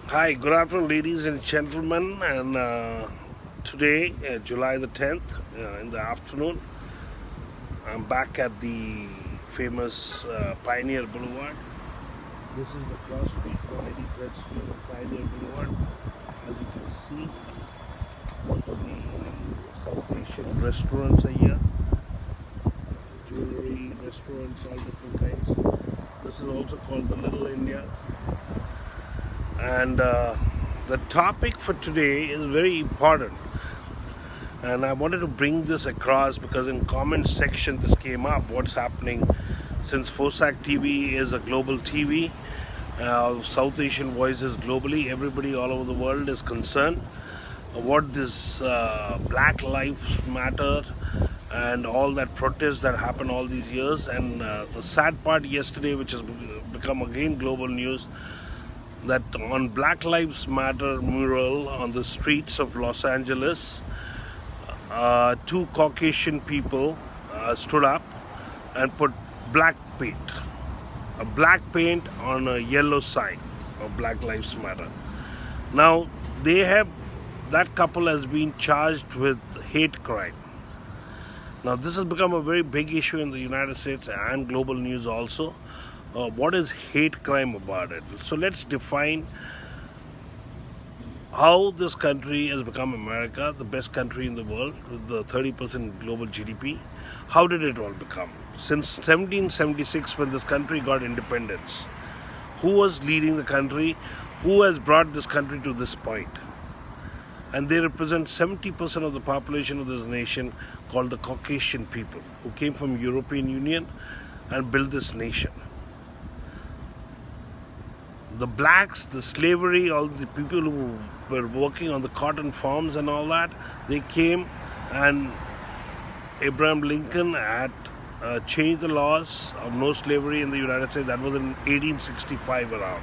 Hi, good afternoon, ladies and gentlemen. And today, July the 10th, in the afternoon, I'm back at the famous Pioneer Boulevard. This is the cross street, 183rd Street of Pioneer Boulevard. As you can see, most of the South Asian restaurants are here, jewelry restaurants, all different kinds. This is also called the Little India. And the topic for today is very important. And I wanted to bring this across because in comment section this came up. What's happening since FOSAAC TV is a global TV, South Asian voices globally, everybody all over the world is concerned. What this Black Lives Matter and all that protest that happened all these years, and the sad part yesterday, which has become again global news, that on Black Lives Matter mural on the streets of Los Angeles, two Caucasian people stood up and put black paint, a black paint on a yellow sign of Black Lives Matter. Now, that couple has been charged with hate crime. Now, this has become a very big issue in the United States and global news also. What is hate crime about it? So let's define how this country has become America, the best country in the world with the 30% global GDP. How did it all become? Since 1776, when this country got independence, who was leading the country? Who has brought this country to this point? And they represent 70% of the population of this nation, called the Caucasian people, who came from European Union and built this nation. The blacks, the slavery, all the people who were working on the cotton farms and all that, they came, and Abraham Lincoln had changed the laws of no slavery in the United States. That was in 1865 around.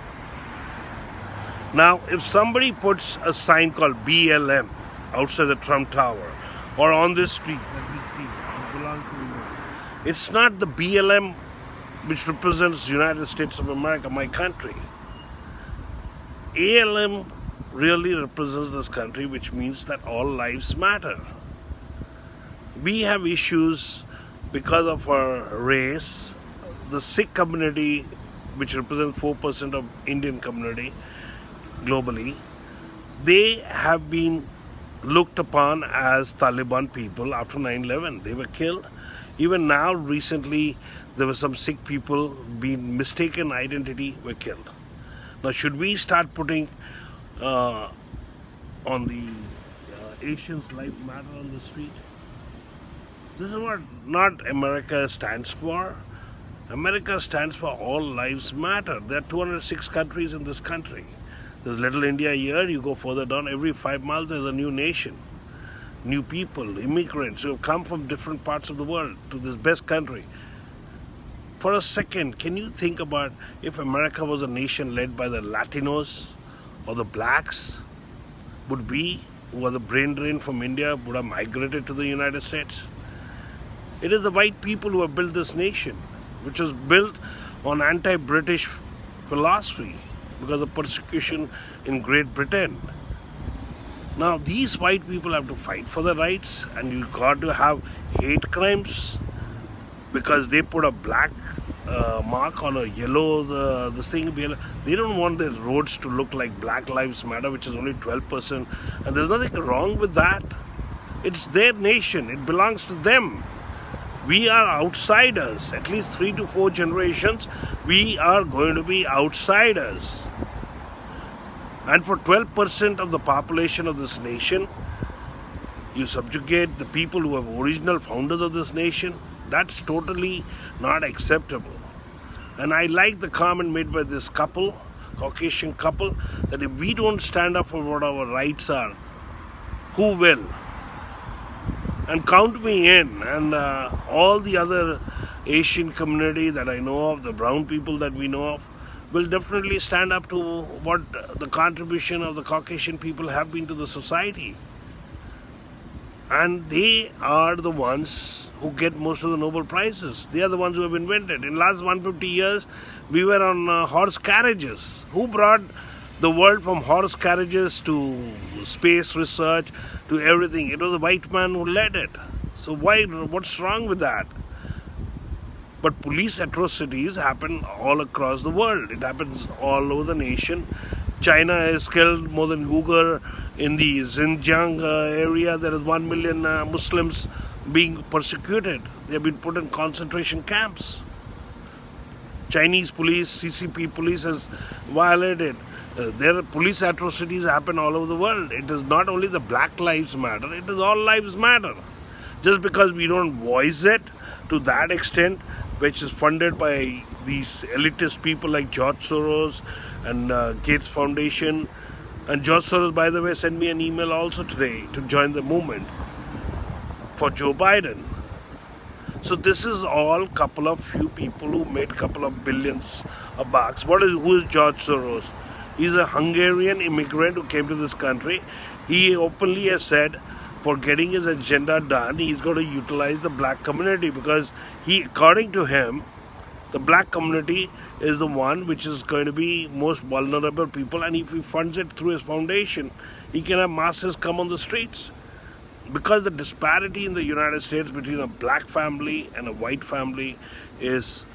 Now, if somebody puts a sign called BLM outside the Trump Tower or on this street that we see, it belongs to the it's not the BLM which represents the United States of America, my country. ALM really represents this country, which means that all lives matter. We have issues because of our race. The Sikh community, which represents 4% of Indian community globally, they have been looked upon as Taliban people after 9/11. They were killed. Even now, recently, there were some Sikh people being mistaken identity were killed. Now, should we start putting on the Asians' life matter on the street? This is what not America stands for. America stands for all lives matter. There are 206 countries in this country. There's Little India here. You go further down, every 5 miles there's a new nation, new people, immigrants who have come from different parts of the world to this best country. For a second, can you think about if America was a nation led by the Latinos or the blacks? Would we, who are the brain drain from India, would have migrated to the United States? It is the white people who have built this nation, which was built on anti-British philosophy because of persecution in Great Britain. Now, these white people have to fight for their rights, and you got to have hate crimes because they put a black mark on a yellow, this thing. They don't want their roads to look like Black Lives Matter, which is only 12%. And there's nothing wrong with that. It's their nation. It belongs to them. We are outsiders. At least 3 to 4 generations, we are going to be outsiders. And for 12% of the population of this nation, you subjugate the people who are original founders of this nation. That's totally not acceptable. And I like the comment made by this couple, Caucasian couple, that if we don't stand up for what our rights are, who will? And count me in. And all the other Asian community that I know of, the brown people that we know of, will definitely stand up to what the contribution of the Caucasian people have been to the society. And they are the ones who get most of the Nobel Prizes. They are the ones who have invented. In the last 150 years, we were on horse carriages. Who brought the world, from horse carriages to space research to everything. It was a white man who led it. So what's wrong with that? But police atrocities happen all across the world. It happens all over the nation. China has killed more than Uyghur in the Xinjiang area. There is 1 million Muslims being persecuted. They have been put in concentration camps. Chinese police, CCP police has violated. Their police atrocities happen all over the world. It is not only the Black Lives Matter, it is all lives matter. Just because we don't voice it to that extent, which is funded by these elitist people like George Soros and Gates Foundation. And George Soros, by the way, sent me an email also today to join the movement for Joe Biden. So this is all couple of few people who made couple of billions of bucks. Who is George Soros? He's a Hungarian immigrant who came to this country. He openly has said, for getting his agenda done, he's going to utilize the black community, because according to him, the black community is the one which is going to be most vulnerable people, and if he funds it through his foundation, he can have masses come on the streets. Because the disparity in the United States between a black family and a white family is